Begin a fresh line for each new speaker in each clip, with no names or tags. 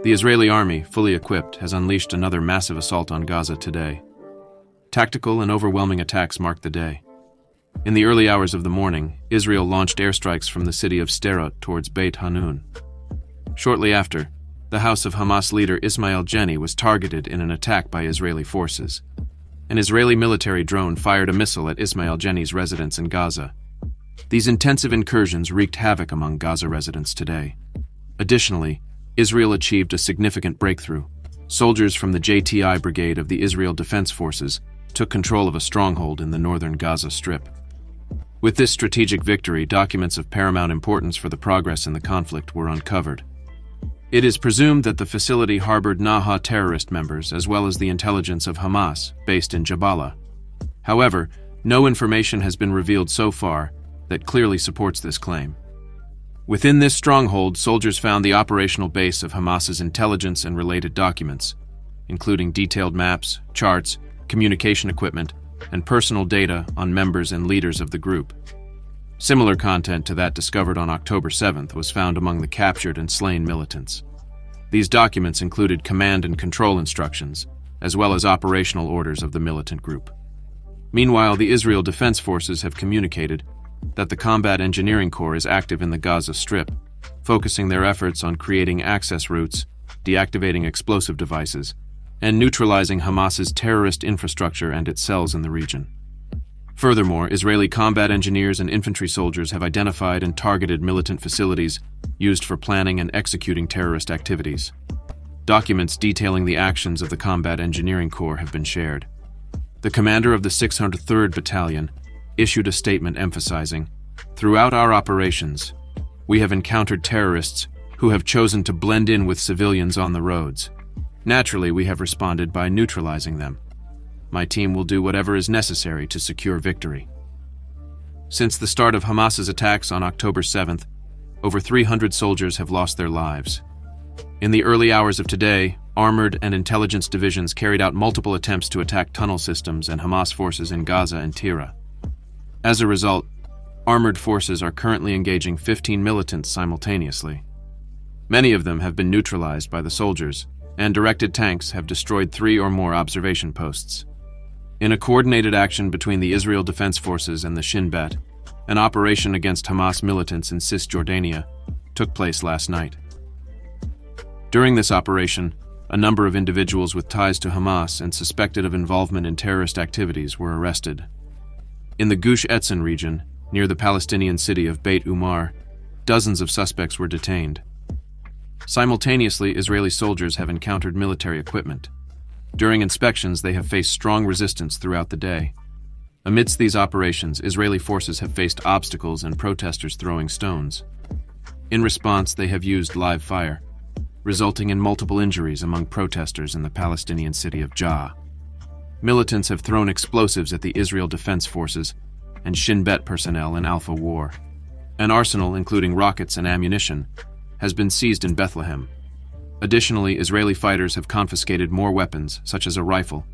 The Israeli army, fully equipped, has unleashed another massive assault on Gaza today. Tactical and overwhelming attacks marked the day. In the early hours of the morning, Israel launched airstrikes from the city of Sderot towards Beit Hanun. Shortly after, the house of Hamas leader Ismail Haniyeh was targeted in an attack by Israeli forces. An Israeli military drone fired a missile at Ismail Haniyeh's residence in Gaza. These intensive incursions wreaked havoc among Gaza residents today. Additionally, Israel achieved a significant breakthrough. Soldiers from the JTI Brigade of the Israel Defense Forces took control of a stronghold in the northern Gaza Strip. With this strategic victory, documents of paramount importance for the progress in the conflict were uncovered. It is presumed that the facility harbored Naha terrorist members as well as the intelligence of Hamas, based in Jabalah. However, no information has been revealed so far that clearly supports this claim. Within this stronghold, soldiers found the operational base of Hamas's intelligence and related documents, including detailed maps, charts, communication equipment, and personal data on members and leaders of the group. Similar content to that discovered on October 7th was found among the captured and slain militants. These documents included command and control instructions, as well as operational orders of the militant group. Meanwhile, the Israel Defense Forces have communicated that the Combat Engineering Corps is active in the Gaza Strip, focusing their efforts on creating access routes, deactivating explosive devices, and neutralizing Hamas's terrorist infrastructure and its cells in the region. Furthermore, Israeli combat engineers and infantry soldiers have identified and targeted militant facilities used for planning and executing terrorist activities. Documents detailing the actions of the Combat Engineering Corps have been shared. The commander of the 603rd Battalion issued a statement emphasizing, "Throughout our operations, we have encountered terrorists who have chosen to blend in with civilians on the roads. Naturally, we have responded by neutralizing them. My team will do whatever is necessary to secure victory." Since the start of Hamas's attacks on October 7th, over 300 soldiers have lost their lives. In the early hours of today, armored and intelligence divisions carried out multiple attempts to attack tunnel systems and Hamas forces in Gaza and Tyre. As a result, armored forces are currently engaging 15 militants simultaneously. Many of them have been neutralized by the soldiers, and directed tanks have destroyed 3 or more observation posts. In a coordinated action between the Israel Defense Forces and the Shin Bet, an operation against Hamas militants in Cisjordania took place last night. During this operation, a number of individuals with ties to Hamas and suspected of involvement in terrorist activities were arrested. In the Gush Etzon region, near the Palestinian city of Beit Umar, dozens of suspects were detained. Simultaneously, Israeli soldiers have encountered military equipment. During inspections, they have faced strong resistance throughout the day. Amidst these operations, Israeli forces have faced obstacles and protesters throwing stones. In response, they have used live fire, resulting in multiple injuries among protesters in the Palestinian city of Jah. Militants have thrown explosives at the Israel Defense Forces and Shin Bet personnel in Alpha War. An arsenal, including rockets and ammunition, has been seized in Bethlehem. Additionally, Israeli fighters have confiscated more weapons, such as a rifle,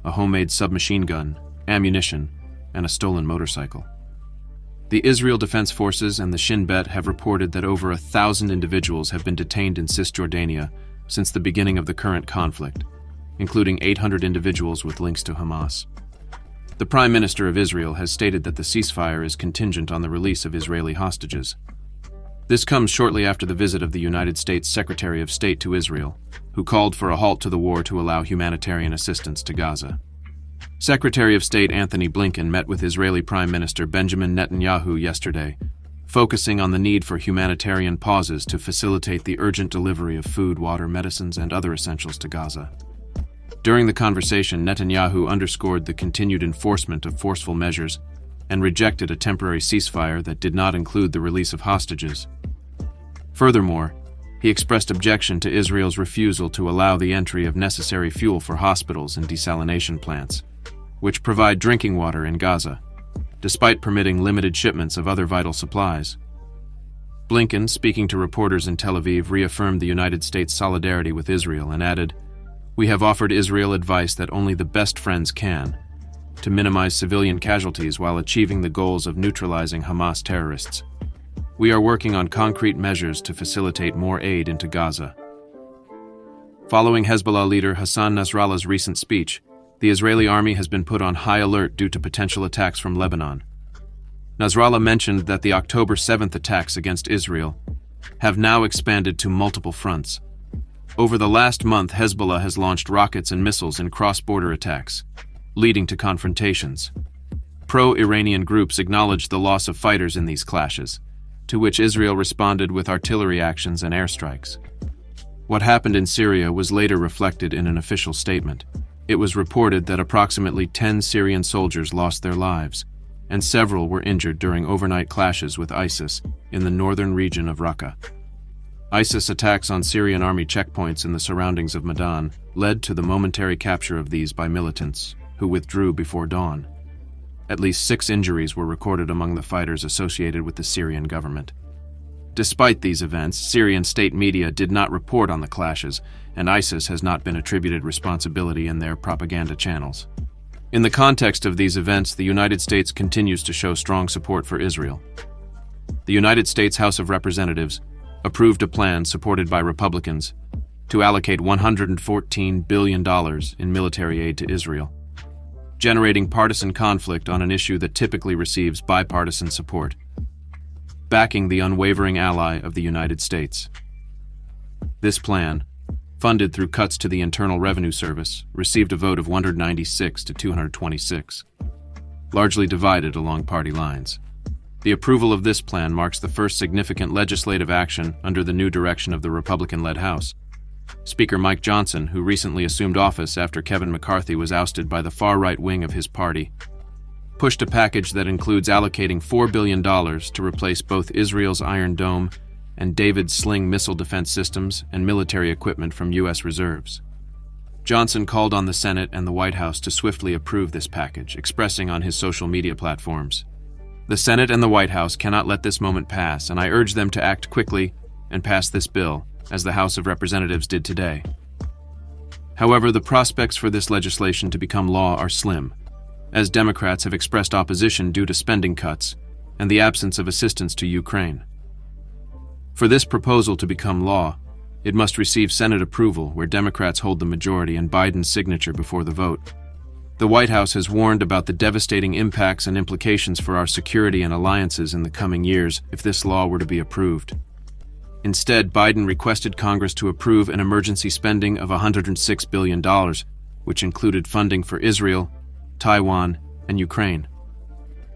a homemade submachine gun, ammunition, and a stolen motorcycle. The Israel Defense Forces and the Shin Bet have reported that over 1,000 individuals have been detained in Cisjordania since the beginning of the current conflict, including 800 individuals with links to Hamas. The Prime Minister of Israel has stated that the ceasefire is contingent on the release of Israeli hostages. This comes shortly after the visit of the United States Secretary of State to Israel, who called for a halt to the war to allow humanitarian assistance to Gaza. Secretary of State Anthony Blinken met with Israeli Prime Minister Benjamin Netanyahu yesterday, focusing on the need for humanitarian pauses to facilitate the urgent delivery of food, water, medicines, and other essentials to Gaza. During the conversation, Netanyahu underscored the continued enforcement of forceful measures and rejected a temporary ceasefire that did not include the release of hostages. Furthermore, he expressed objection to Israel's refusal to allow the entry of necessary fuel for hospitals and desalination plants, which provide drinking water in Gaza, despite permitting limited shipments of other vital supplies. Blinken, speaking to reporters in Tel Aviv, reaffirmed the United States' solidarity with Israel and added, "We have offered Israel advice that only the best friends can, to minimize civilian casualties while achieving the goals of neutralizing Hamas terrorists. We are working on concrete measures to facilitate more aid into Gaza." Following Hezbollah leader Hassan Nasrallah's recent speech, the Israeli army has been put on high alert due to potential attacks from Lebanon. Nasrallah mentioned that the October 7th attacks against Israel have now expanded to multiple fronts. Over the last month, Hezbollah has launched rockets and missiles in cross-border attacks, leading to confrontations. Pro-Iranian groups acknowledged the loss of fighters in these clashes, to which Israel responded with artillery actions and airstrikes. What happened in Syria was later reflected in an official statement. It was reported that approximately 10 Syrian soldiers lost their lives, and several were injured during overnight clashes with ISIS in the northern region of Raqqa. ISIS attacks on Syrian army checkpoints in the surroundings of Medan led to the momentary capture of these by militants, who withdrew before dawn. At least 6 injuries were recorded among the fighters associated with the Syrian government. Despite these events, Syrian state media did not report on the clashes, and ISIS has not been attributed responsibility in their propaganda channels. In the context of these events, the United States continues to show strong support for Israel. The United States House of Representatives approved a plan supported by Republicans to allocate $114 billion in military aid to Israel, generating partisan conflict on an issue that typically receives bipartisan support, backing the unwavering ally of the United States. This plan, funded through cuts to the Internal Revenue Service, received a vote of 196 to 226, largely divided along party lines. The approval of this plan marks the first significant legislative action under the new direction of the Republican-led House. Speaker Mike Johnson, who recently assumed office after Kevin McCarthy was ousted by the far-right wing of his party, pushed a package that includes allocating $4 billion to replace both Israel's Iron Dome and David's Sling missile defense systems and military equipment from U.S. reserves. Johnson called on the Senate and the White House to swiftly approve this package, expressing on his social media platforms, "The Senate and the White House cannot let this moment pass, and I urge them to act quickly and pass this bill, as the House of Representatives did today." However, the prospects for this legislation to become law are slim, as Democrats have expressed opposition due to spending cuts and the absence of assistance to Ukraine. For this proposal to become law, it must receive Senate approval, where Democrats hold the majority, and Biden's signature before the vote. The White House has warned about the devastating impacts and implications for our security and alliances in the coming years if this law were to be approved. Instead, Biden requested Congress to approve an emergency spending of $106 billion, which included funding for Israel, Taiwan, and Ukraine.